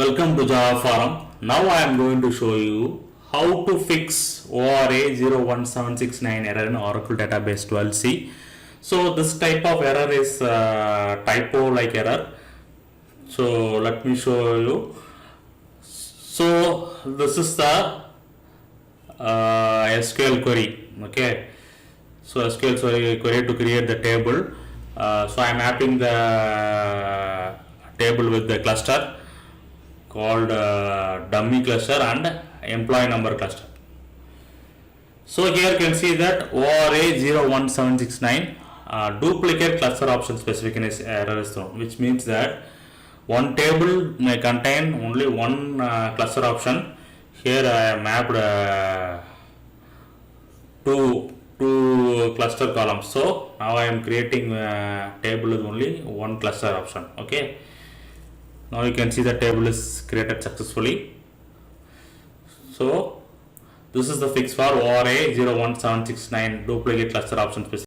Welcome to Java Forum. Now I am going to show you how to fix ORA-01769 error in Oracle Database 12c. So this type of error is typo like error. So let me show you. So this is the SQL query. Okay. So SQL query to create the table. So I am mapping the table with the cluster called dummy cluster and employee number cluster. So here you can see that ORA-01769 duplicate cluster option specification is error is thrown, which means that one table may contain only one cluster option. Here I have mapped two cluster columns. So now I am creating a table with only one cluster option. Okay. Now you can see the table is created successfully. So this is the fix for ORA-01769 duplicate cluster option specification.